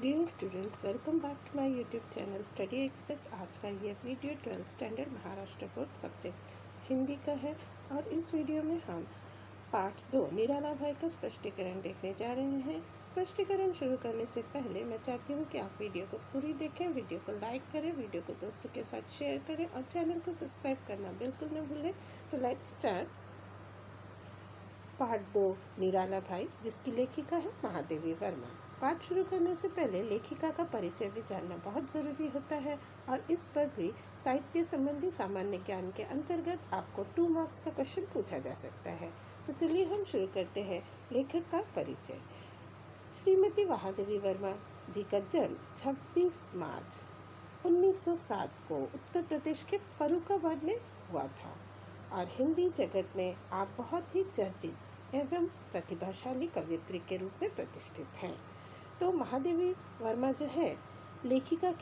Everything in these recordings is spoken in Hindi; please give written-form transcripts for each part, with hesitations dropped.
Dear students, welcome back to my YouTube channel study express. आज का ये video 12th standard Maharashtra board subject Hindi का है और इस वीडियो में हम पाठ 2 निराला भाई का स्पष्टीकरण देखने जा रहे हैं। स्पष्टीकरण शुरू करने से पहले मैं चाहती हूँ कि आप वीडियो को पूरी देखें, वीडियो को लाइक करें, वीडियो को दोस्तों के साथ शेयर करें और चैनल को सब्सक्राइब करना बिल्कुल न भूलें। तो लेट्स स्टार्ट पाठ 2 निराला भाई, जिसकी लेखिका है महादेवी वर्मा। पाठ शुरू करने से पहले लेखिका का परिचय भी जानना बहुत ज़रूरी होता है और इस पर भी साहित्य संबंधी सामान्य ज्ञान के अंतर्गत आपको 2 मार्क्स का क्वेश्चन पूछा जा सकता है। तो चलिए हम शुरू करते हैं। लेखक का परिचय। श्रीमती महादेवी वर्मा जी का जन्म 26 मार्च 1907 को उत्तर प्रदेश के फर्रुखाबाद में हुआ था और हिंदी जगत में आप बहुत ही चर्चित एवं प्रतिभाशाली कवयित्री के रूप में प्रतिष्ठित हैं। तो महादेवी वर्मा जो है लेखिका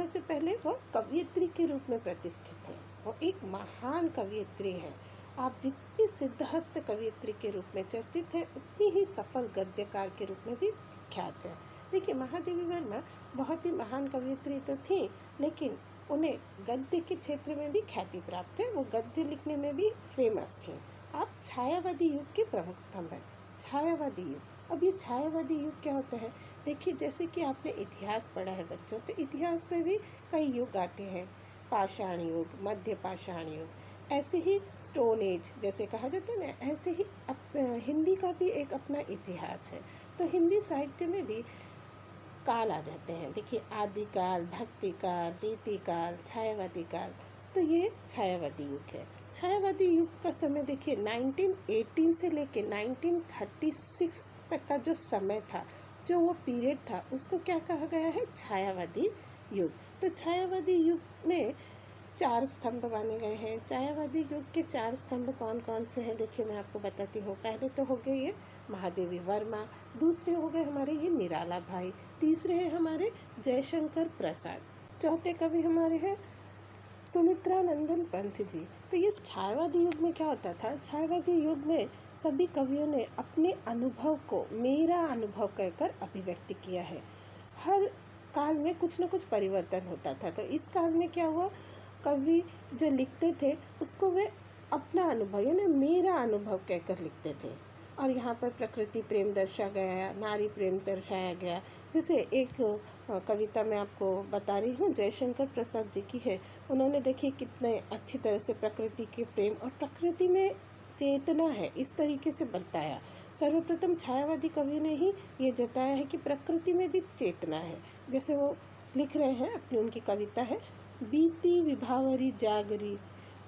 से पहले वो कवयित्री के रूप में प्रतिष्ठित है। वो एक महान कवयित्री है। आप जितनी सिद्धहस्त कवयित्री के रूप में चर्चित है, उतनी ही सफल गद्यकार के रूप में भी ख्यात है। देखिए, महादेवी वर्मा बहुत ही महान कवयित्री तो थी, लेकिन उन्हें गद्य के क्षेत्र में भी ख्याति प्राप्त है। वो गद्य लिखने में भी फेमस थे। आप छायावादी युग के प्रमुख स्तंभ हैं। छायावादी युग, अब ये छायावादी युग क्या होता है? देखिए, जैसे कि आपने इतिहास पढ़ा है बच्चों, तो इतिहास में भी कई युग आते हैं। पाषाण युग, मध्य पाषाण युग, ऐसे ही स्टोन एज जैसे कहा जाता है ना, ऐसे ही हिंदी का भी एक अपना इतिहास है। तो हिंदी साहित्य में भी काल आ जाते हैं। देखिए, आदिकाल, भक्ति काल, रीति काल, छायावादी काल। तो ये छायावादी युग है। छायावादी युग का समय देखिए 1918 से लेके 1936 तक का जो समय था, जो वो पीरियड था, उसको क्या कहा गया है? छायावादी युग। तो छायावादी युग में 4 स्तंभ माने गए हैं। छायावादी युग के 4 स्तंभ कौन कौन से हैं? देखिए, मैं आपको बताती हूँ। पहले तो हो गए ये महादेवी वर्मा, दूसरे हो गए हमारे ये निराला भाई, तीसरे हैं हमारे जयशंकर प्रसाद, चौथे कवि हमारे हैं सुमित्रा नंदन पंत जी। तो ये छायावादी युग में क्या होता था? छायावादी युग में सभी कवियों ने अपने अनुभव को मेरा अनुभव कहकर अभिव्यक्त किया है। हर काल में कुछ न कुछ परिवर्तन होता था। तो इस काल में क्या हुआ? कवि जो लिखते थे उसको वे अपना अनुभव यानी मेरा अनुभव कहकर लिखते थे। और यहाँ पर प्रकृति प्रेम दर्शाया गया, नारी प्रेम दर्शाया गया। जैसे एक कविता मैं आपको बता रही हूँ, जयशंकर प्रसाद जी की है। उन्होंने देखिए कितने अच्छी तरह से प्रकृति के प्रेम और प्रकृति में चेतना है, इस तरीके से बताया। सर्वप्रथम छायावादी कवि ने ही ये जताया है कि प्रकृति में भी चेतना है। जैसे वो लिख रहे हैं, अपनी उनकी कविता है, बीती विभावरी जागरी,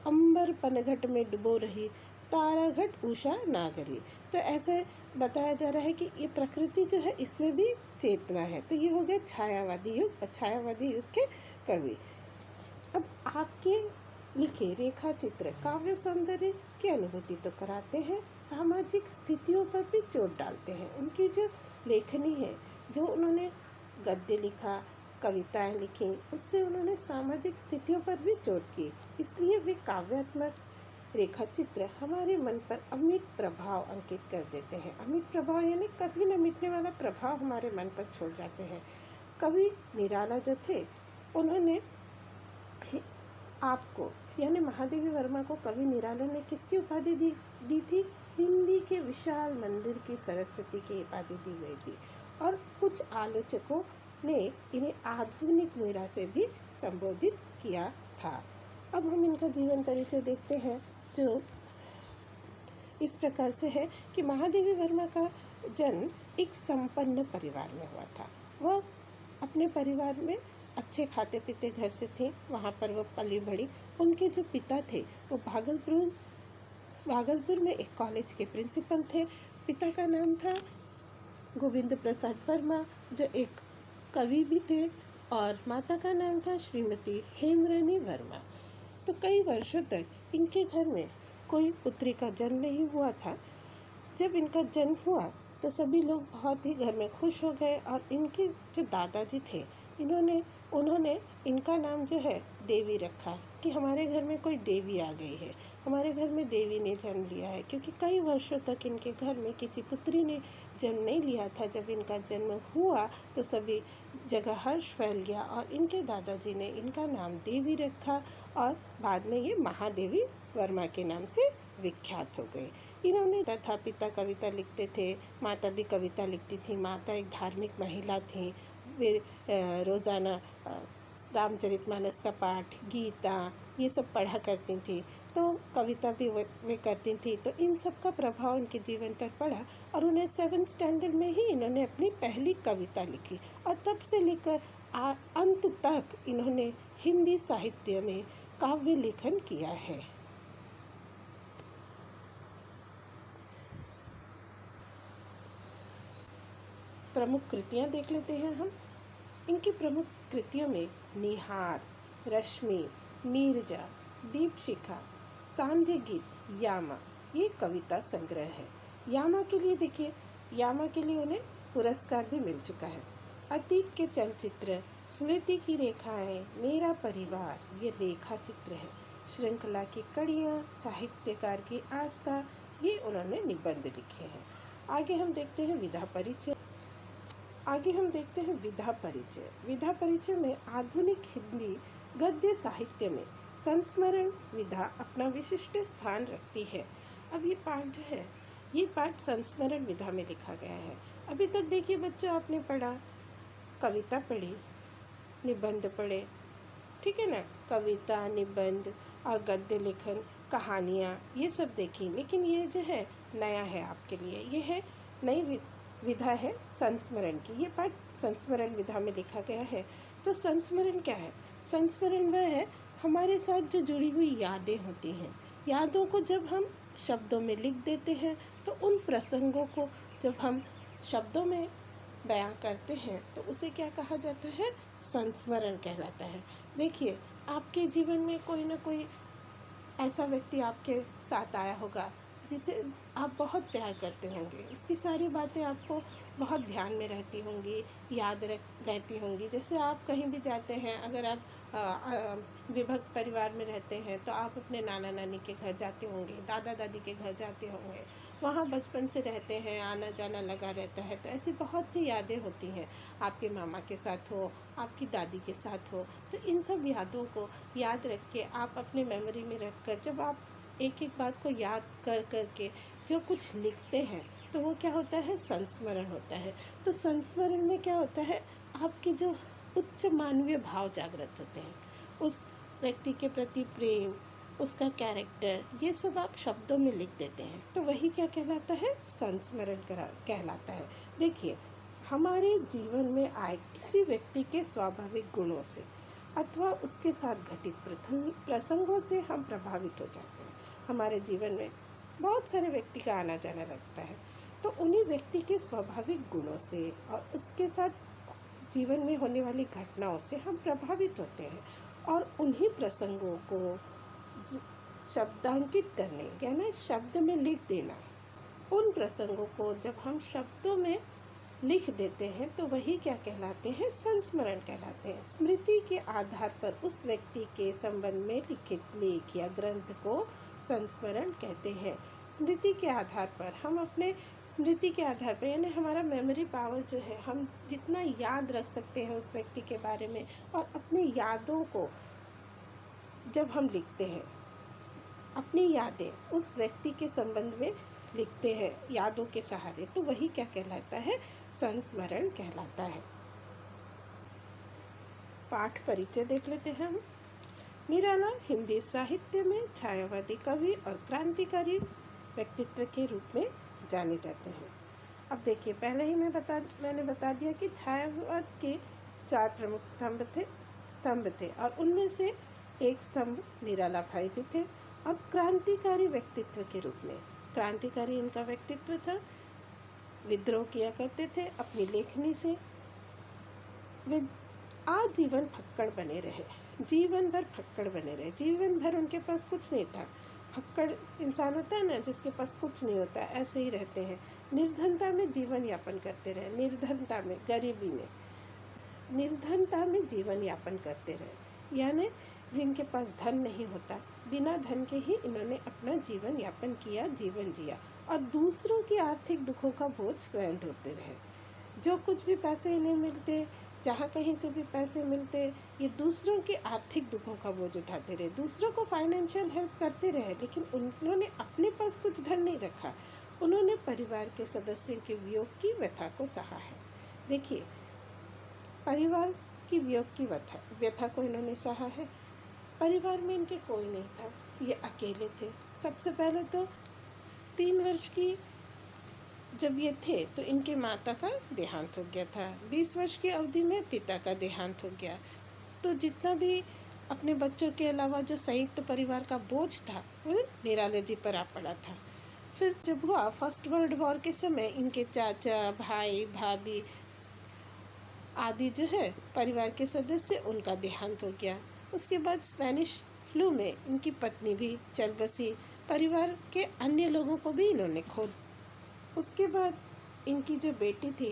अंबर पनघट में डुबो रही, ताराघट उषा नागरी। तो ऐसे बताया जा रहा है कि ये प्रकृति जो है इसमें भी चेतना है। तो ये हो गया छायावादी युग और छायावादी युग के कवि। अब आपके लिखे रेखा चित्र काव्य सौंदर्य की अनुभूति तो कराते हैं, सामाजिक स्थितियों पर भी जोर डालते हैं। उनकी जो लेखनी है, जो उन्होंने गद्य लिखा, कविताएं लिखी, उससे उन्होंने सामाजिक स्थितियों पर भी जोर की। इसलिए वे काव्यात्मक रेखा चित्र हमारे मन पर अमिट प्रभाव अंकित कर देते हैं। अमिट प्रभाव यानी कभी न मिटने वाला प्रभाव हमारे मन पर छोड़ जाते हैं। कवि निराला जो थे, उन्होंने आपको यानी महादेवी वर्मा को कवि निराला ने किसकी उपाधि दी थी? हिंदी के विशाल मंदिर की सरस्वती की उपाधि दी गई थी। और कुछ आलोचकों ने इन्हें आधुनिक मीरा से भी संबोधित किया था। अब हम इनका जीवन परिचय देखते हैं, जो इस प्रकार से है कि महादेवी वर्मा का जन्म एक संपन्न परिवार में हुआ था। वह अपने परिवार में अच्छे खाते पीते घर से थे, वहाँ पर वो पली बढ़ी। उनके जो पिता थे वो भागलपुर में एक कॉलेज के प्रिंसिपल थे। पिता का नाम था गोविंद प्रसाद वर्मा, जो एक कवि भी थे, और माता का नाम था श्रीमती हेमरानी वर्मा। तो कई वर्षों तक इनके घर में कोई पुत्री का जन्म नहीं हुआ था। जब इनका जन्म हुआ तो सभी लोग बहुत ही घर में खुश हो गए और इनके जो दादाजी थे, उन्होंने इनका नाम जो है देवी रखा कि हमारे घर में कोई देवी आ गई है, हमारे घर में देवी ने जन्म लिया है। क्योंकि कई वर्षों तक इनके घर में किसी पुत्री ने जन्म नहीं लिया था, जब इनका जन्म हुआ तो सभी जगह हर्ष फैल गया और इनके दादाजी ने इनका नाम देवी रखा और बाद में ये महादेवी वर्मा के नाम से विख्यात हो गए। इन्होंने तथा पिता कविता लिखते थे, माता भी कविता लिखती थी। माता एक धार्मिक महिला थी। वे रोज़ाना रामचरितमानस का पाठ, गीता ये सब पढ़ा करती थी, तो कविता भी वे करती थी। तो इन सब का प्रभाव उनके जीवन पर पड़ा और उन्हें 7th स्टैंडर्ड में ही इन्होंने अपनी पहली कविता लिखी और तब से लेकर अंत तक इन्होंने हिंदी साहित्य में काव्य लेखन किया है। प्रमुख कृतियाँ देख लेते हैं हम। इनकी प्रमुख कृतियों में निहार, रश्मि, नीरजा, दीपशिखा, सांध्य गीत, यामा ये कविता संग्रह है। यामा के लिए देखिए, यामा के लिए उन्हें पुरस्कार भी मिल चुका है। अतीत के चलचित्र, स्मृति की रेखाएं, मेरा परिवार ये रेखा चित्र है। श्रृंखला की कड़ियाँ, साहित्यकार की आस्था ये उन्होंने निबंध लिखे हैं। आगे हम देखते हैं विधा परिचय। विधा परिचय में आधुनिक हिंदी गद्य साहित्य में संस्मरण विधा अपना विशिष्ट स्थान रखती है। अब ये पाठ जो है, ये पाठ संस्मरण विधा में लिखा गया है। अभी तक देखिए बच्चों, आपने पढ़ा, कविता पढ़ी, निबंध पढ़े, ठीक है ना, कविता, निबंध और गद्य लेखन, कहानियाँ ये सब देखी। लेकिन ये जो है नया है आपके लिए, ये है नई विधा है संस्मरण की। ये पाठ संस्मरण विधा में लिखा गया है। तो संस्मरण क्या है? संस्मरण वह है हमारे साथ जो जुड़ी हुई यादें होती हैं। यादों को जब हम शब्दों में लिख देते हैं तो उन प्रसंगों को जब हम शब्दों में बयां करते हैं तो उसे क्या कहा जाता है? संस्मरण कहलाता है। देखिए, आपके जीवन में कोई ना कोई ऐसा व्यक्ति आपके साथ आया होगा जिसे आप बहुत प्यार करते होंगे। उसकी सारी बातें आपको बहुत ध्यान में रहती होंगी, याद रहती होंगी। जैसे आप कहीं भी जाते हैं, अगर आप विभक्त परिवार में रहते हैं तो आप अपने नाना नानी के घर जाते होंगे, दादा दादी के घर जाते होंगे, वहाँ बचपन से रहते हैं, आना जाना लगा रहता है। तो ऐसी बहुत सी यादें होती हैं, आपके मामा के साथ हो, आपकी दादी के साथ हो। तो इन सब यादों को याद रख के आप अपने मेमोरी में रख कर जब आप एक एक बात को याद कर कर के जो कुछ लिखते हैं तो वो क्या होता है? संस्मरण होता है। तो संस्मरण में क्या होता है? आपके जो उच्च मानवीय भाव जागृत होते हैं, उस व्यक्ति के प्रति प्रेम, उसका कैरेक्टर, ये सब आप शब्दों में लिख देते हैं। तो वही क्या कहलाता है? संस्मरण कहलाता है। देखिए, हमारे जीवन में आए किसी व्यक्ति के स्वाभाविक गुणों से अथवा उसके साथ घटित प्रसंगों से हम प्रभावित हो जाते हैं। हमारे जीवन में बहुत सारे व्यक्ति का आना जाना लगता है, तो उन्हीं व्यक्ति के स्वाभाविक गुणों से और उसके साथ जीवन में होने वाली घटनाओं से हम प्रभावित होते हैं और उन्हीं प्रसंगों को शब्दांकित करने, यानी शब्द में लिख देना, उन प्रसंगों को जब हम शब्दों में लिख देते हैं तो वही क्या कहलाते हैं? संस्मरण कहलाते हैं। स्मृति के आधार पर उस व्यक्ति के संबंध में लिखित लेख या ग्रंथ को संस्मरण कहते हैं। स्मृति के आधार पर हम अपने स्मृति के आधार पर, यानी हमारा मेमोरी पावर जो है, हम जितना याद रख सकते हैं उस व्यक्ति के बारे में और अपनी यादों को जब हम लिखते हैं, अपनी यादें उस व्यक्ति के संबंध में लिखते हैं यादों के सहारे, तो वही क्या कहलाता है? संस्मरण कहलाता है। पाठ परिचय देख लेते हैं हम। निराला हिंदी साहित्य में छायावादी कवि और क्रांतिकारी व्यक्तित्व के रूप में जाने जाते हैं। अब देखिए, पहले ही मैंने बता दिया कि छायावाद के 4 प्रमुख स्तंभ थे और उनमें से एक स्तंभ निराला भाई भी थे। और क्रांतिकारी व्यक्तित्व के रूप में, क्रांतिकारी इनका व्यक्तित्व था, विद्रोह किया करते थे अपनी लेखनी से, आजीवन फक्कड़ बने रहे, जीवन भर फक्कड़ बने रहे। जीवन भर उनके पास कुछ नहीं था। फक्कड़ इंसान होता है ना, जिसके पास कुछ नहीं होता, ऐसे ही रहते हैं। निर्धनता में जीवन यापन करते रहे, निर्धनता में, गरीबी में, निर्धनता में जीवन यापन करते रहे। यानी जिनके पास धन नहीं होता, बिना धन के ही इन्होंने अपना जीवन यापन किया, जीवन जिया। और दूसरों की आर्थिक दुखों का बोझ स्वयं ढोते रहे। जो कुछ भी पैसे इन्हें मिलते, जहाँ कहीं से भी पैसे मिलते, ये दूसरों के आर्थिक दुखों का बोझ उठाते रहे, दूसरों को फाइनेंशियल हेल्प करते रहे, लेकिन उन्होंने अपने पास कुछ धन नहीं रखा। उन्होंने परिवार के सदस्यों के वियोग की व्यथा को सहा है। देखिए, परिवार की वियोग की व्यथा को इन्होंने सहा है। परिवार में इनके कोई नहीं था, ये अकेले थे। सबसे पहले तो 3 वर्ष की जब ये थे तो इनके माता का देहांत हो गया था। 20 वर्ष की अवधि में पिता का देहांत हो गया। तो जितना भी अपने बच्चों के अलावा जो संयुक्त परिवार का बोझ था वो निराला जी पर आ पड़ा था। फिर जब हुआ फर्स्ट वर्ल्ड वॉर के समय इनके चाचा, भाई, भाभी आदि जो है परिवार के सदस्य, उनका देहांत हो गया। उसके बाद स्पेनिश फ्लू में इनकी पत्नी भी चल बसी। परिवार के अन्य लोगों को भी इन्होंने खो। उसके बाद इनकी जो बेटी थी,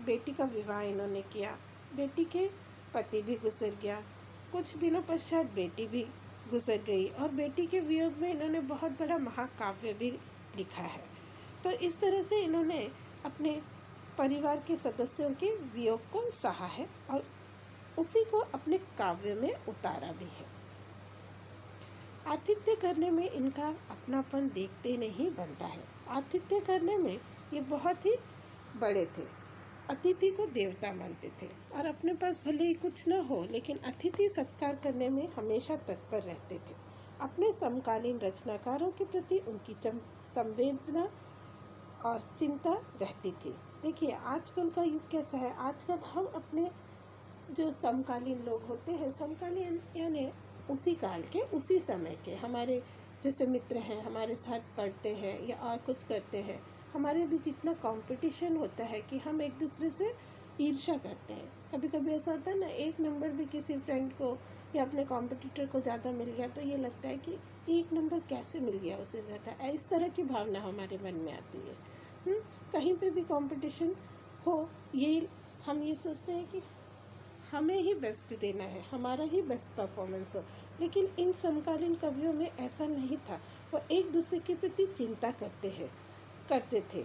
बेटी का विवाह इन्होंने किया। बेटी के पति भी गुजर गया। कुछ दिनों पश्चात बेटी भी गुजर गई और बेटी के वियोग में इन्होंने बहुत बड़ा महाकाव्य भी लिखा है। तो इस तरह से इन्होंने अपने परिवार के सदस्यों के वियोग को सहा है और उसी को अपने काव्य में उतारा भी है। आतिथ्य करने में इनका अपनापन देखते नहीं बनता है। आतिथ्य करने में ये बहुत ही बड़े थे। अतिथि को देवता मानते थे और अपने पास भले ही कुछ न हो, लेकिन अतिथि सत्कार करने में हमेशा तत्पर रहते थे। अपने समकालीन रचनाकारों के प्रति उनकी संवेदना और चिंता रहती थी। देखिए, आजकल का युग कैसा है। आजकल हम अपने जो समकालीन लोग होते हैं, समकालीन यानी उसी काल के, उसी समय के, हमारे जैसे मित्र हैं, हमारे साथ पढ़ते हैं या और कुछ करते हैं, हमारे भी जितना कंपटीशन होता है कि हम एक दूसरे से ईर्ष्या करते हैं। कभी कभी ऐसा होता है ना, एक नंबर भी किसी फ्रेंड को या अपने कॉम्पिटिटर को ज़्यादा मिल गया तो ये लगता है कि एक नंबर कैसे मिल गया उसे ज़्यादा। इस तरह की भावना हमारे मन में आती है। कहीं पे भी कंपटीशन हो, यही हम ये सोचते हैं कि हमें ही बेस्ट देना है, हमारा ही बेस्ट परफॉर्मेंस हो। लेकिन इन समकालीन कवियों में ऐसा नहीं था। वो एक दूसरे के प्रति चिंता करते थे।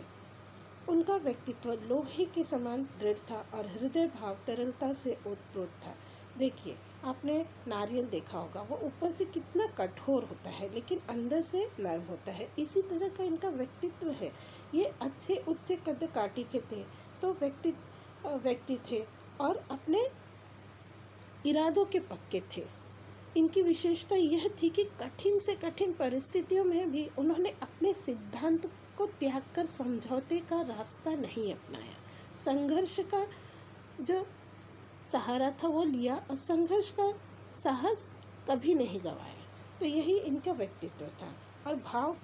उनका व्यक्तित्व लोहे के समान दृढ़ था और हृदय भाव तरलता से ओतप्रोत था। देखिए, आपने नारियल देखा होगा, वो ऊपर से कितना कठोर होता है लेकिन अंदर से नर्म होता है। इसी तरह का इनका व्यक्तित्व है। ये अच्छे उच्च कद काठी के थे तो व्यक्ति थे और अपने इरादों के पक्के थे। इनकी विशेषता यह थी कि कठिन से कठिन परिस्थितियों में भी उन्होंने अपने सिद्धांत को त्याग कर समझौते का रास्ता नहीं अपनाया। संघर्ष का जो सहारा था वो लिया और संघर्ष का साहस कभी नहीं गंवाया। तो यही इनका व्यक्तित्व था और भाव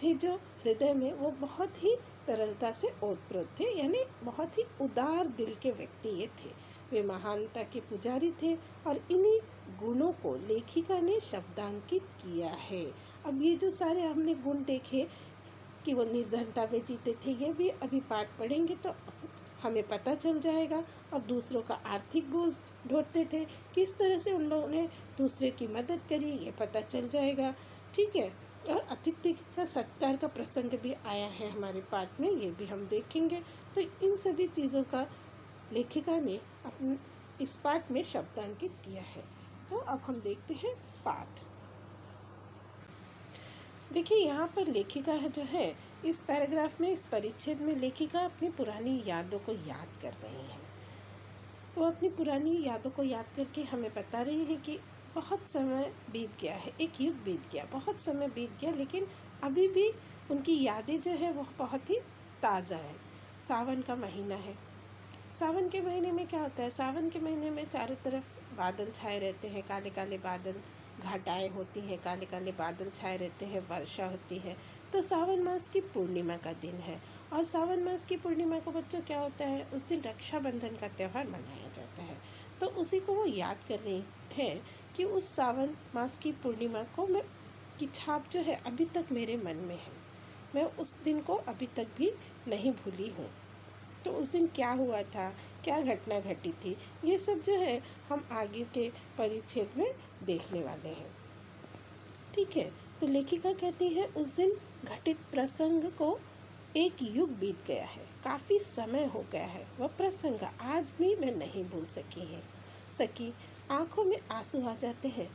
थे जो हृदय में, वो बहुत ही तरलता से ओतप्रोत थे, यानी बहुत ही उदार दिल के व्यक्ति ये थे। वे महानता के पुजारी थे और इन्हीं गुणों को लेखिका ने शब्दांकित किया है। अब ये जो सारे हमने गुण देखे कि वो निर्धनता में जीते थे, ये भी अभी पाठ पढ़ेंगे तो हमें पता चल जाएगा। और दूसरों का आर्थिक बोझ ढोते थे, किस तरह से उन लोगों ने दूसरे की मदद करी, ये पता चल जाएगा। ठीक है, और अतिथि का सत्कार का प्रसंग भी आया है हमारे पाठ में, ये भी हम देखेंगे। तो इन सभी चीज़ों का लेखिका ने अपने इस पाठ में शब्दांकित किया है। तो अब हम देखते हैं पाठ। देखिए, यहाँ पर लेखिका जो है इस पैराग्राफ में, इस परिच्छेद में लेखिका अपनी पुरानी यादों को याद कर रही है। वो अपनी पुरानी यादों को याद करके हमें बता रही है कि बहुत समय बीत गया है, एक युग बीत गया, बहुत समय बीत गया, लेकिन अभी भी उनकी यादें जो है वो बहुत ही ताज़ा है। सावन का महीना है। सावन के महीने में क्या होता है? सावन के महीने में चारों तरफ बादल छाए रहते हैं, काले काले बादल, घटाएं होती हैं, काले काले बादल छाए रहते हैं, वर्षा होती है। तो सावन मास की पूर्णिमा का दिन है और सावन मास की पूर्णिमा को बच्चों क्या होता है, उस दिन रक्षाबंधन का त्यौहार मनाया जाता है। तो उसी को वो याद कर रही हैं कि उस सावन मास की पूर्णिमा को की छाप जो है अभी तक मेरे मन में है। मैं उस दिन को अभी तक भी नहीं भूली हूँ। तो उस दिन क्या हुआ था, क्या घटना घटी थी, ये सब जो है हम आगे के परिच्छेद में देखने वाले हैं। ठीक है, तो लेखिका कहती है उस दिन घटित प्रसंग को एक युग बीत गया है, काफ़ी समय हो गया है। वह प्रसंग आज भी मैं नहीं भूल सकी। आंखों में आंसू आ जाते हैं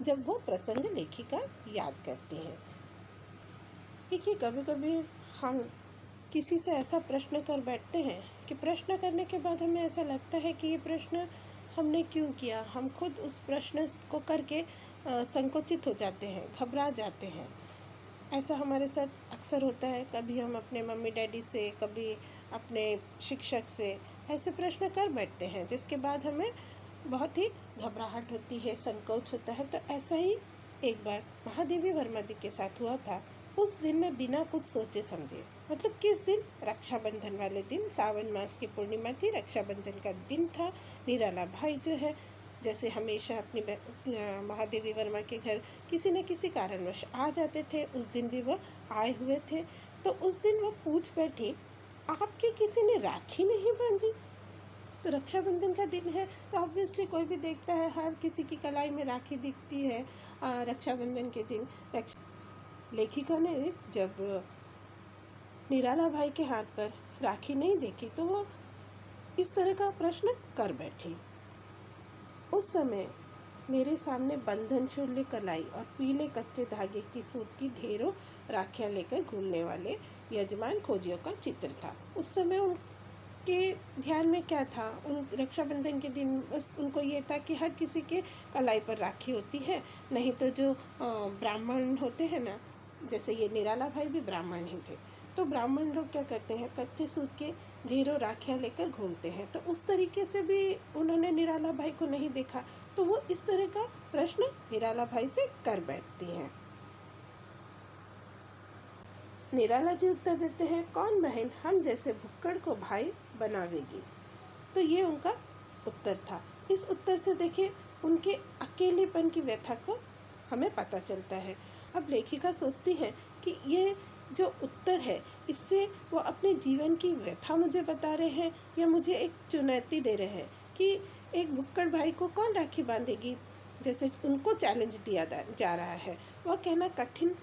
जब वो प्रसंग लेखिका याद करती है। देखिए, कभी कभी हम किसी से ऐसा प्रश्न कर बैठते हैं कि प्रश्न करने के बाद हमें ऐसा लगता है कि ये प्रश्न हमने क्यों किया। हम खुद उस प्रश्न को करके संकुचित हो जाते हैं, घबरा जाते हैं। ऐसा हमारे साथ अक्सर होता है। कभी हम अपने मम्मी डैडी से, कभी अपने शिक्षक से ऐसे प्रश्न कर बैठते हैं जिसके बाद हमें बहुत ही घबराहट होती है, संकोच होता है। तो ऐसा ही एक बार महादेवी वर्मा जी के साथ हुआ था। उस दिन मैं बिना कुछ सोचे समझे, मतलब किस दिन, रक्षाबंधन वाले दिन, सावन मास की पूर्णिमा थी, रक्षाबंधन का दिन था। निराला भाई जो है, जैसे हमेशा अपनी महादेवी वर्मा के घर किसी न किसी कारणवश आ जाते थे, उस दिन भी वह आए हुए थे। तो उस दिन वह पूछ बैठी, आपके किसी ने राखी नहीं बांधी? तो रक्षाबंधन का दिन है, तो ऑब्वियसली कोई भी देखता है, हर किसी की कलाई में राखी दिखती है रक्षाबंधन के दिन। लेखिका ने जब निराला भाई के हाथ पर राखी नहीं देखी तो वो इस तरह का प्रश्न कर बैठी। उस समय मेरे सामने बंधन शूल्य कलाई और पीले कच्चे धागे की सूत की ढेरों राखियां लेकर घूमने वाले यजमान खोजियों का चित्र था। उस समय उनके ध्यान में क्या था, उन रक्षाबंधन के दिन बस उनको ये था कि हर किसी के कलाई पर राखी होती है। नहीं तो जो ब्राह्मण होते हैं ना, जैसे ये निराला भाई भी ब्राह्मण ही थे, तो ब्राह्मण लोग क्या करते हैं, कच्चे सूत के ढेरों राखियां लेकर घूमते हैं। तो उस तरीके से भी उन्होंने निराला भाई को नहीं देखा, तो वो इस तरह का प्रश्न निराला भाई से कर बैठती हैं। निराला जी उत्तर देते हैं, कौन बहन हम जैसे भुक्कड़ को भाई बनावेगी। तो ये उनका उत्तर था। इस उत्तर से देखिए उनके अकेलेपन की व्यथा को हमें पता चलता है। अब लेखिका सोचती है कि ये जो उत्तर है, इससे वो अपने जीवन की व्यथा मुझे बता रहे हैं या मुझे एक चुनौती दे रहे हैं कि एक भुक्कड़ भाई को कौन राखी बांधेगी। जैसे उनको चैलेंज दिया जा रहा है। वह कहना कठिन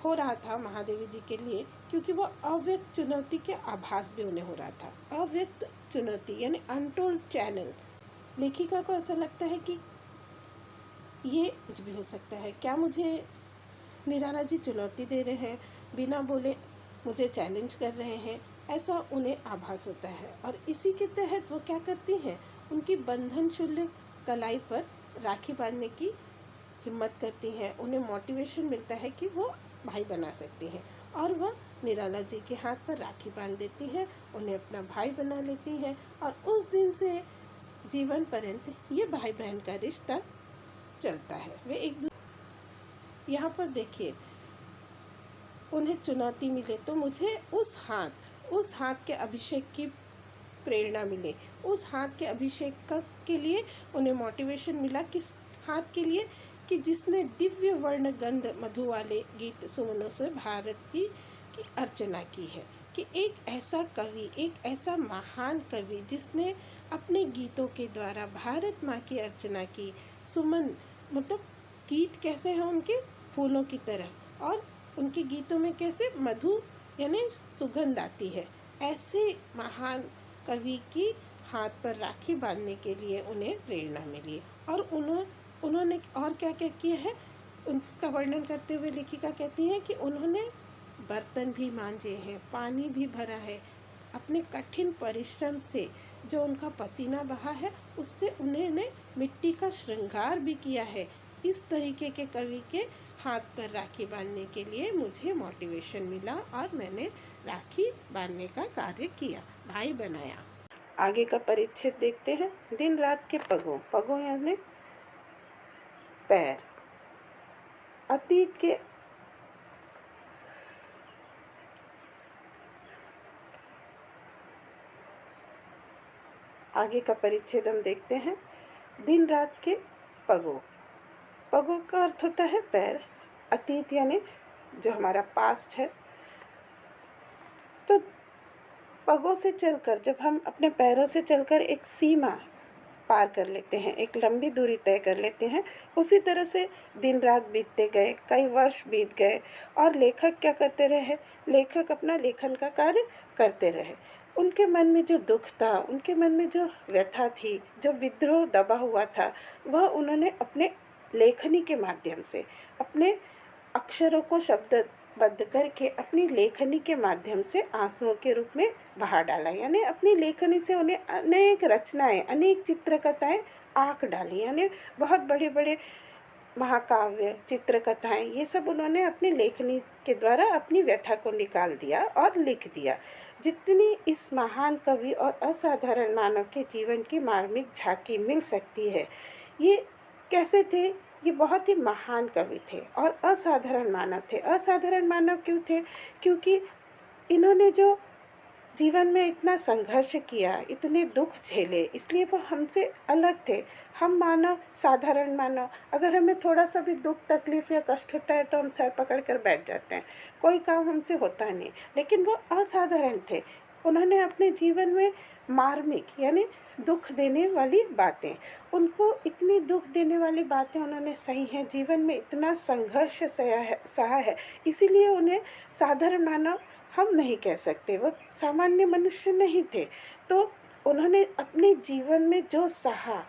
हो रहा था महादेवी जी के लिए, क्योंकि वो अव्यक्त चुनौती के आभास भी उन्हें हो रहा था। अव्यक्त चुनौती यानी अनटोल्ड चैनल। लेखिका को ऐसा लगता है कि ये कुछ भी हो सकता है। क्या मुझे निराला जी चुनौती दे रहे हैं, बिना बोले मुझे चैलेंज कर रहे हैं, ऐसा उन्हें आभास होता है। और इसी के तहत वो क्या करती हैं, उनकी बंधन शूल्य कलाई पर राखी बांधने की हिम्मत करती हैं। उन्हें मोटिवेशन मिलता है कि वो भाई बना सकती हैं और वह निराला जी के हाथ पर राखी बांध देती हैं, उन्हें अपना भाई बना लेती हैं। और उस दिन से जीवन पर्यंत ये भाई बहन का रिश्ता चलता है। वे एक दूसरे, यहाँ पर देखिए, उन्हें चुनौती मिले तो मुझे उस हाथ के अभिषेक की प्रेरणा मिले। उस हाथ के अभिषेक के लिए उन्हें मोटिवेशन मिला। किस हाथ के लिए? कि जिसने दिव्य वर्ण गंध मधु वाले गीत सुमनों से भारत की अर्चना की है। कि एक ऐसा कवि, एक ऐसा महान कवि जिसने अपने गीतों के द्वारा भारत माँ की अर्चना की। सुमन मतलब गीत कैसे हैं उनके, फूलों की तरह, और उनके गीतों में कैसे मधु यानी सुगंध आती है। ऐसे महान कवि की हाथ पर राखी बांधने के लिए उन्हें प्रेरणा मिली। और उन्होंने और क्या क्या किया है, उसका वर्णन करते हुए लेखिका कहती है कि उन्होंने बर्तन भी मांजे हैं, पानी भी भरा है। अपने कठिन परिश्रम से जो उनका पसीना बहा है, उससे उन्होंने मिट्टी का श्रृंगार भी किया है। इस तरीके के कवि के हाथ पर राखी बांधने के लिए मुझे मोटिवेशन मिला और मैंने राखी बांधने का कार्य किया, भाई बनाया। आगे का परिच्छेद देखते हैं। दिन रात के पगों यानी पैर। अतीत के आगे का परिच्छेद हम देखते हैं। दिन रात के पगों का अर्थ होता है पैर। अतीत यानी जो हमारा पास्ट है। तो पगों से चलकर, जब हम अपने पैरों से चलकर एक सीमा पार कर लेते हैं, एक लंबी दूरी तय कर लेते हैं। उसी तरह से दिन रात बीतते गए, कई वर्ष बीत गए और लेखक क्या करते रहे, लेखक अपना लेखन का कार्य करते रहे। उनके मन में जो दुख था, उनके मन में जो व्यथा थी, जो विद्रोह दबा हुआ था, वह उन्होंने अपने लेखनी के माध्यम से, अपने अक्षरों को शब्दबद्ध करके अपनी लेखनी के माध्यम से आंसुओं के रूप में बहा डाला। यानी अपनी लेखनी से उन्हें अनेक रचनाएं, अनेक चित्रकथाएं आंक डाली। यानी बहुत बड़े बड़े महाकाव्य, चित्रकथाएं, ये सब उन्होंने अपनी लेखनी के द्वारा अपनी व्यथा को निकाल दिया और लिख दिया। जितनी इस महान कवि और असाधारण मानव के जीवन की मार्मिक झांकी मिल सकती है, ये कैसे थे, ये बहुत ही महान कवि थे और असाधारण मानव थे। असाधारण मानव क्यों थे? क्योंकि इन्होंने जो जीवन में इतना संघर्ष किया, इतने दुख झेले, इसलिए वो हमसे अलग थे। हम मानव, साधारण मानव, अगर हमें थोड़ा सा भी दुख, तकलीफ़ या कष्ट होता है तो हम सर पकड़ कर बैठ जाते हैं, कोई काम हमसे होता नहीं। लेकिन वो असाधारण थे। उन्होंने अपने जीवन में मार्मिक यानी दुख देने वाली बातें, उनको इतनी दुख देने वाली बातें उन्होंने सही हैं, जीवन में इतना संघर्ष सहा है, इसीलिए उन्हें साधारण मानव हम नहीं कह सकते, वो सामान्य मनुष्य नहीं थे। तो उन्होंने अपने जीवन में जो सहा,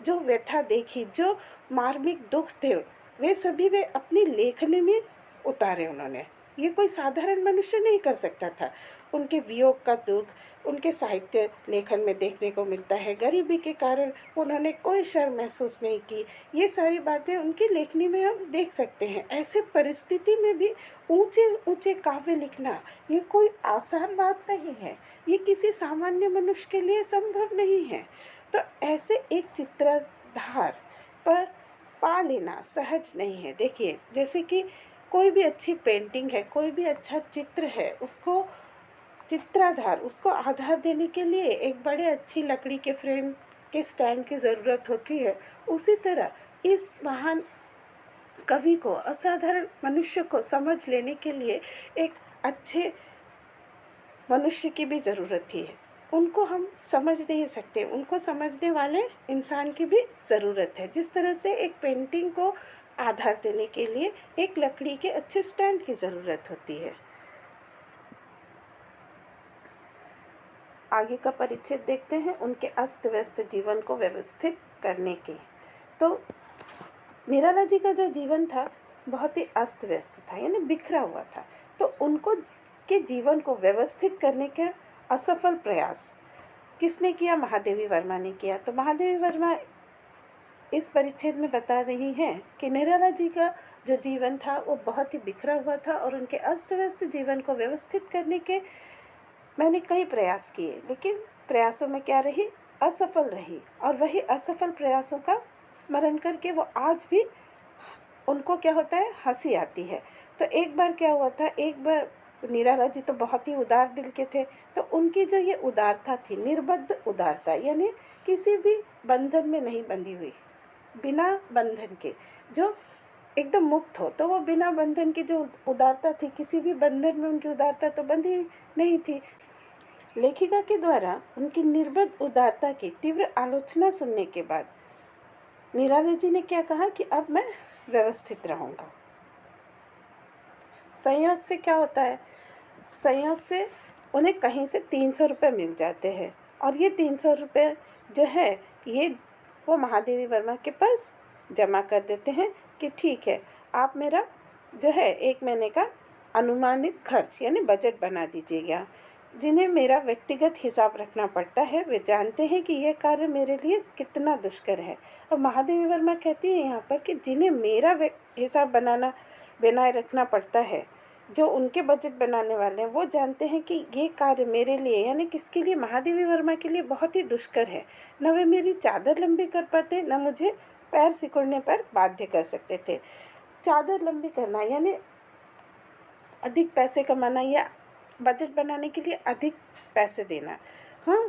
जो व्यथा देखी, जो मार्मिक दुख थे, वे सभी वे अपनी लेखनी में उतारे उन्होंने। ये कोई साधारण मनुष्य नहीं कर सकता था। उनके वियोग का दुख उनके साहित्य लेखन में देखने को मिलता है। गरीबी के कारण उन्होंने कोई शर्म महसूस नहीं की, ये सारी बातें उनकी लेखनी में हम देख सकते हैं। ऐसे परिस्थिति में भी ऊंचे ऊंचे काव्य लिखना ये कोई आसान बात नहीं है, ये किसी सामान्य मनुष्य के लिए संभव नहीं है। तो ऐसे एक चित्रधार पर पा लेना सहज नहीं है। देखिए, जैसे कि कोई भी अच्छी पेंटिंग है, कोई भी अच्छा चित्र है, उसको उसको आधार देने के लिए एक बड़े अच्छी लकड़ी के फ्रेम के स्टैंड की ज़रूरत होती है। उसी तरह इस महान कवि को, असाधारण मनुष्य को समझ लेने के लिए एक अच्छे मनुष्य की भी ज़रूरत थी। उनको हम समझ नहीं सकते, उनको समझने वाले इंसान की भी ज़रूरत है। जिस तरह से एक पेंटिंग को आधार देने के लिए एक लकड़ी के अच्छे स्टैंड की ज़रूरत होती है। आगे का परिच्छेद देखते हैं, उनके अस्त व्यस्त जीवन को व्यवस्थित करने के। तो निराला जी का जो जीवन था बहुत ही अस्त व्यस्त था, यानी बिखरा हुआ था। तो उनको के जीवन को व्यवस्थित करने के असफल प्रयास किसने किया? महादेवी वर्मा ने किया। तो महादेवी वर्मा इस परिच्छेद में बता रही हैं कि निराला जी का जो जीवन था वो बहुत ही बिखरा हुआ था और उनके अस्त व्यस्त जीवन को व्यवस्थित करने के मैंने कई प्रयास किए, लेकिन प्रयासों में क्या रही? असफल रही। और वही असफल प्रयासों का स्मरण करके वो आज भी उनको क्या होता है? हंसी आती है। तो एक बार क्या हुआ था, एक बार निराला जी तो बहुत ही उदार दिल के थे, तो उनकी जो ये उदारता थी, निर्बद्ध उदारता, यानी किसी भी बंधन में नहीं बंधी हुई, बिना बंधन के, जो एकदम मुक्त हो, तो वो बिना बंधन की जो उदारता थी, किसी भी बंधन में उनकी उदारता तो बंधी नहीं थी। लेखिका के द्वारा उनकी निर्बद्ध उदारता की तीव्र आलोचना सुनने के बाद निराला जी ने क्या कहा कि अब मैं व्यवस्थित रहूँगा। संयोग से क्या होता है? संयोग से उन्हें कहीं से 300 रुपये मिल जाते हैं और ये 300 रुपये जो है ये वो महादेवी वर्मा के पास जमा कर देते हैं कि ठीक है, आप मेरा जो है 1 महीने का अनुमानित खर्च यानी बजट बना दीजिएगा। जिन्हें मेरा व्यक्तिगत हिसाब रखना पड़ता है वे जानते हैं कि यह कार्य मेरे लिए कितना दुष्कर है। और महादेवी वर्मा कहती है यहाँ पर कि जिन्हें मेरा हिसाब बनाए रखना पड़ता है, जो उनके बजट बनाने वाले हैं, वो जानते हैं कि ये कार्य मेरे लिए यानी किसके लिए? महादेवी वर्मा के लिए बहुत ही दुष्कर है। न वे मेरी चादर लंबी कर पाते, न मुझे पैर सिकुड़ने पर बाध्य कर सकते थे। चादर लंबी करना यानी अधिक पैसे कमाना या बजट बनाने के लिए अधिक पैसे देना। हाँ,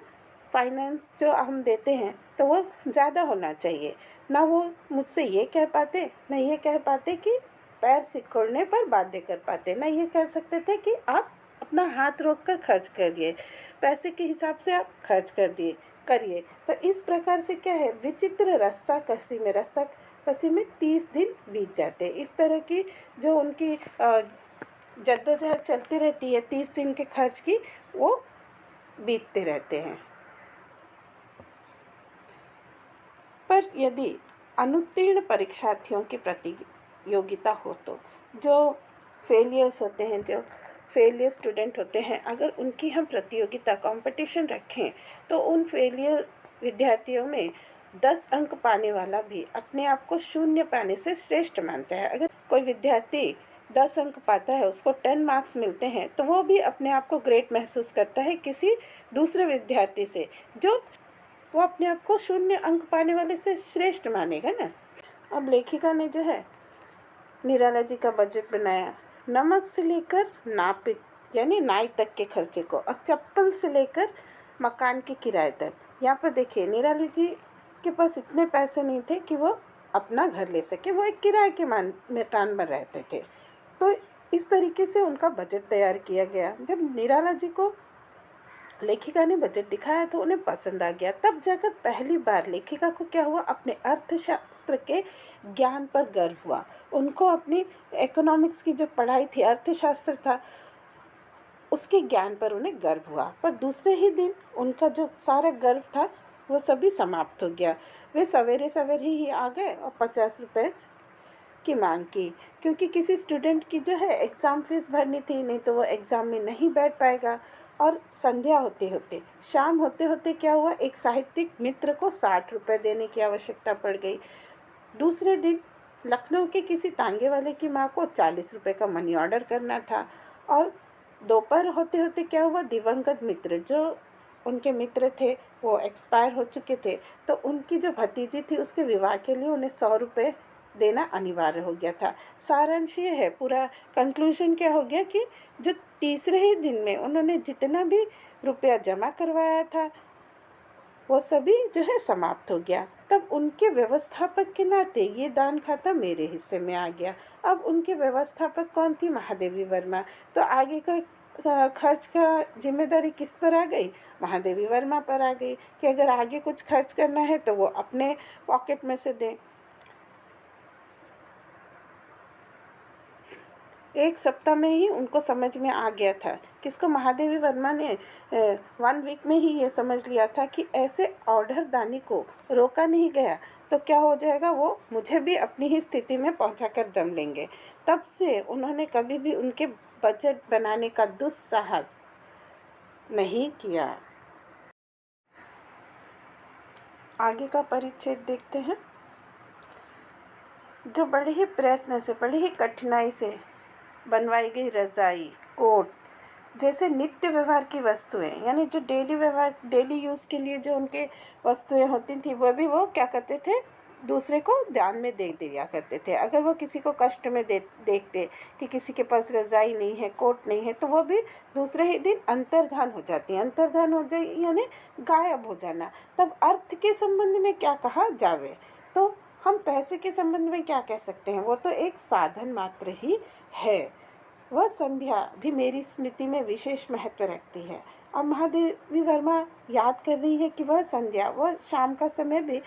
फाइनेंस जो हम देते हैं तो वो ज़्यादा होना चाहिए। ना वो मुझसे ये कह पाते, ना ये कह पाते कि पैर सिकुड़ने पर बाध्य कर पाते, ना ये कह सकते थे कि आप अपना हाथ रोक कर खर्च करिए, पैसे के हिसाब से आप खर्च करिए। तो इस प्रकार से क्या है, विचित्र रस्सा कसी में 30 दिन बीत जाते हैं। इस तरह की जो उनकी जद्दोजहद चलती रहती है 30 दिन के खर्च की, वो बीतते रहते हैं। पर यदि अनुत्तीर्ण परीक्षार्थियों की प्रतियोगिता हो तो जो फेलियर्स होते हैं, जो फेलियर स्टूडेंट होते हैं, अगर उनकी हम प्रतियोगिता कंपटीशन रखें तो उन फेलियर विद्यार्थियों में 10 अंक पाने वाला भी अपने आप को 0 पाने से श्रेष्ठ मानता है। अगर कोई विद्यार्थी 10 अंक पाता है, उसको 10 मार्क्स मिलते हैं, तो वो भी अपने आप को ग्रेट महसूस करता है किसी दूसरे विद्यार्थी से, जो वो अपने आप को 0 अंक पाने वाले से श्रेष्ठ मानेगा ना। अब लेखिका ने जो है निराला जी का बजट बनाया, नमक से लेकर नापित यानी नाई तक के खर्चे को, और चप्पल से लेकर मकान के किराए तक। यहाँ पर देखिए निराला जी के पास इतने पैसे नहीं थे कि वो अपना घर ले सके, वो एक किराए के मकान में रहते थे। तो इस तरीके से उनका बजट तैयार किया गया। जब निराला जी को लेखिका ने बजट दिखाया तो उन्हें पसंद आ गया। तब जाकर पहली बार लेखिका को क्या हुआ, अपने अर्थशास्त्र के ज्ञान पर गर्व हुआ। उनको अपनी इकोनॉमिक्स की जो पढ़ाई थी, अर्थशास्त्र था, उसके ज्ञान पर उन्हें गर्व हुआ। पर दूसरे ही दिन उनका जो सारा गर्व था वो सभी समाप्त हो गया। वे सवेरे सवेरे ही आ गए और 50 रुपये की मांग की, क्योंकि किसी स्टूडेंट की जो है एग्ज़ाम फीस भरनी थी, नहीं तो वो एग्ज़ाम में नहीं बैठ पाएगा। और संध्या होते होते, शाम होते होते क्या हुआ, एक साहित्यिक मित्र को 60 रुपये देने की आवश्यकता पड़ गई। दूसरे दिन लखनऊ के किसी तांगे वाले की माँ को 40 रुपये का मनी ऑर्डर करना था। और दोपहर होते होते क्या हुआ, दिवंगत मित्र जो उनके मित्र थे वो एक्सपायर हो चुके थे, तो उनकी जो भतीजी थी उसके विवाह के लिए उन्हें 100 रुपये देना अनिवार्य हो गया था। सारांश ये है, पूरा कंक्लूजन क्या हो गया कि जो तीसरे ही दिन में उन्होंने जितना भी रुपया जमा करवाया था वो सभी जो है समाप्त हो गया। तब उनके व्यवस्थापक के नाते ये दान खाता मेरे हिस्से में आ गया। अब उनके व्यवस्थापक कौन थी, महादेवी वर्मा। तो आगे का खर्च का जिम्मेदारी किस पर आ गई, महादेवी वर्मा पर आ गई, कि अगर आगे कुछ खर्च करना है तो वो अपने पॉकेट में से दें। एक सप्ताह में ही उनको समझ में आ गया था। किसको, महादेवी वर्मा ने 1 वीक में ही ये समझ लिया था कि ऐसे ऑर्डर दानी को रोका नहीं गया तो क्या हो जाएगा, वो मुझे भी अपनी ही स्थिति में पहुंचा कर दम लेंगे। तब से उन्होंने कभी भी उनके बजट बनाने का दुस्साहस नहीं किया। आगे का परिच्छेद देखते हैं। जो बड़े ही प्रयत्न से, बड़ी ही कठिनाई से बनवाई गई रज़ाई, कोट जैसे नित्य व्यवहार की वस्तुएं, यानी जो डेली यूज़ के लिए जो उनके वस्तुएं होती थी, वह भी वो क्या करते थे, दूसरे को दान में दे दिया करते थे। अगर वो किसी को कष्ट में देखते कि किसी के पास रज़ाई नहीं है, कोट नहीं है, तो वो भी दूसरे ही दिन अंतर्धान हो जाती है। अंतर्धान हो जाए यानी गायब हो जाना। तब अर्थ के संबंध में क्या कहा जावे, तो हम पैसे के संबंध में क्या कह सकते हैं, वो तो एक साधन मात्र ही है। वह संध्या भी मेरी स्मृति में विशेष महत्व रखती है। अब महादेवी वर्मा याद कर रही है कि वह संध्या, वह शाम का समय भी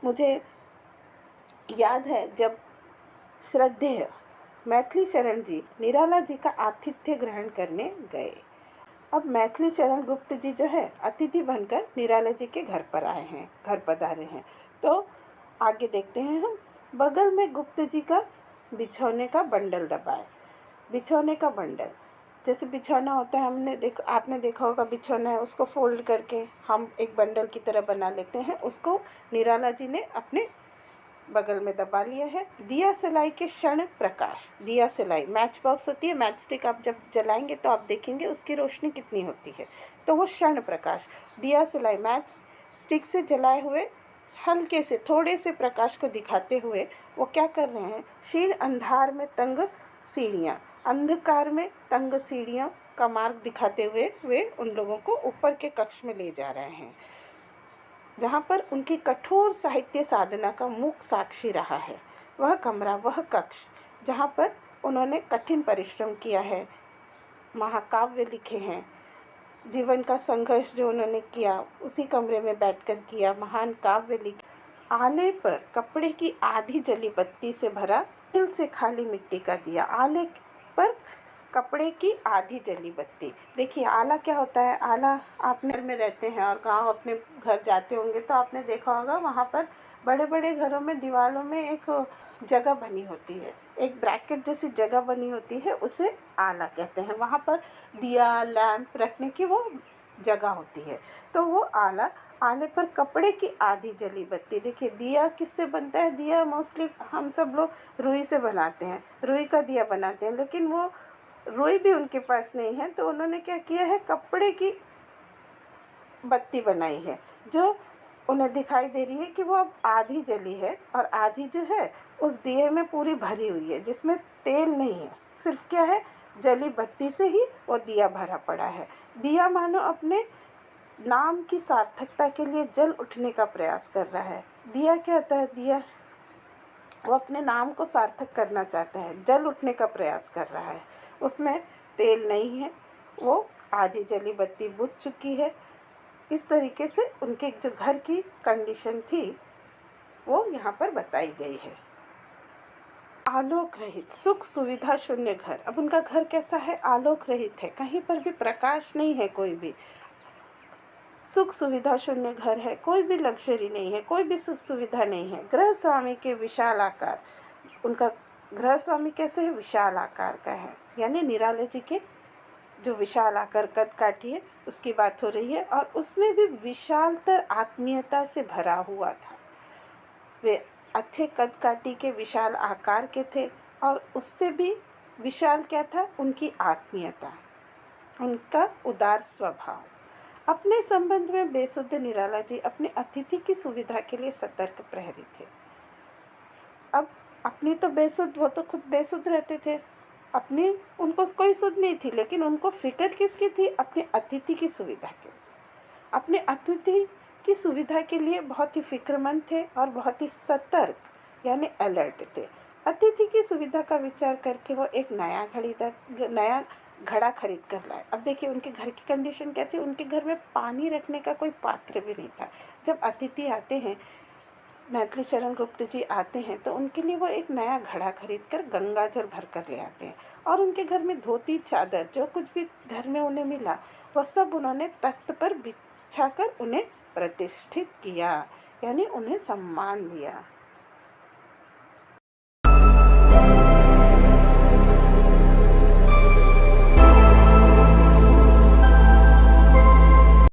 मुझे याद है जब श्रद्धेय मैथिली शरण जी निराला जी का आतिथ्य ग्रहण करने गए। अब मैथिली शरण गुप्त जी जो है अतिथि बनकर निराला जी के घर पधारे हैं। तो आगे देखते हैं हम। बगल में गुप्त जी का बिछौने का बंडल दबाए। बिछौने का बंडल, जैसे बिछौना होता है, आपने देखा होगा, बिछौना है उसको फोल्ड करके हम एक बंडल की तरह बना लेते हैं, उसको निराला जी ने अपने बगल में दबा लिया है। दिया सलाई के क्षण प्रकाश, दिया सलाई मैच बॉक्स होती है, मैच स्टिक आप जब जलाएंगे तो आप देखेंगे उसकी रोशनी कितनी होती है, तो वो क्षण प्रकाश, दिया सलाई मैच स्टिक से जलाए हुए हल्के से थोड़े से प्रकाश को दिखाते हुए वो क्या कर रहे हैं, क्षीण अंधार में तंग सीढ़ियाँ, अंधकार में तंग सीढ़ियों का मार्ग दिखाते हुए वे उन लोगों को ऊपर के कक्ष में ले जा रहे हैं, जहाँ पर उनकी कठोर साहित्य साधना का मुख साक्षी रहा है। वह कमरा, वह कक्ष जहाँ पर उन्होंने कठिन परिश्रम किया है, महाकाव्य लिखे हैं। जीवन का संघर्ष जो उन्होंने किया उसी कमरे में बैठकर किया, महान काव्य लिखे। आले पर कपड़े की आधी जली बत्ती से भरा तिल से खाली मिट्टी का दिया। आले पर कपड़े की आधी जली बत्ती। देखिए आला क्या होता है। आला आपने घर में रहते हैं और गांव अपने घर जाते होंगे तो आपने देखा होगा वहाँ पर बड़े बड़े घरों में दीवारों में एक जगह बनी होती है, एक ब्रैकेट जैसी जगह बनी होती है, उसे आला कहते हैं। वहाँ पर दिया लैंप रखने की वो जगह होती है, तो वो आला। आले पर कपड़े की आधी जली बत्ती। देखिए दिया किससे बनता है। दिया मोस्टली हम सब लोग रुई से बनाते हैं, रुई का दिया बनाते हैं, लेकिन वो रुई भी उनके पास नहीं है तो उन्होंने क्या किया है, कपड़े की बत्ती बनाई है जो उन्हें दिखाई दे रही है कि वो अब आधी जली है और आधी जो है उस दिए में पूरी भरी हुई है, जिसमें तेल नहीं है, सिर्फ क्या है, जली बत्ती से ही वो दिया भरा पड़ा है। दिया मानो अपने नाम की सार्थकता के लिए जल उठने का प्रयास कर रहा है। दिया क्या होता है, दिया वो अपने नाम को सार्थक करना चाहता है, जल उठने का प्रयास कर रहा है। उसमें तेल नहीं है, वो आधी जली बत्ती बुझ चुकी है। इस तरीके से उनके जो घर की कंडीशन थी वो यहाँ पर बताई गई है। आलोक रहित, सुख सुविधा शून्य घर। अब उनका घर कैसा है, आलोक रहित है, कहीं पर भी प्रकाश नहीं है, कोई भी सुख सुविधा शून्य घर है, कोई भी लग्जरी नहीं है, कोई भी सुख सुविधा नहीं है। गृह स्वामी के विशाल आकार, उनका गृह स्वामी कैसे है, विशाल आकार का है, यानी निराले जी के जो विशाल आकार कद काठी है उसकी बात हो रही है, और उसमें भी विशालतर आत्मीयता से भरा हुआ था। वे अच्छे कद काठी के विशाल आकार के थे, और उससे भी विशाल क्या था, उनकी आत्मीयता, उनका उदार स्वभाव। अपने संबंध में बेसुध निराला जी अपने अतिथि की सुविधा के लिए सतर्क प्रहरी थे। अब अपनी तो बेसुध, वो तो खुद बेसुध रहते थे, अपनी उनको कोई सुध नहीं थी, लेकिन उनको फिक्र किसकी थी, अपने अतिथि की सुविधा के, अपने अतिथि की सुविधा के लिए बहुत ही फिक्रमंद थे और बहुत ही सतर्क यानी अलर्ट थे। अतिथि की सुविधा का विचार करके वो एक नया घड़ा खरीद कर लाए। अब देखिए उनके घर की कंडीशन क्या थी, उनके घर में पानी रखने का कोई पात्र भी नहीं था। जब अतिथि आते हैं, मैथिली शरण गुप्त जी आते हैं, तो उनके लिए वो एक नया घड़ा खरीद कर गंगा जल भर कर ले आते हैं, और उनके घर में धोती चादर जो कुछ भी घर में उन्हें मिला वह सब उन्होंने तख्त पर बिछा कर उन्हें प्रतिष्ठित किया, यानी उन्हें सम्मान दिया।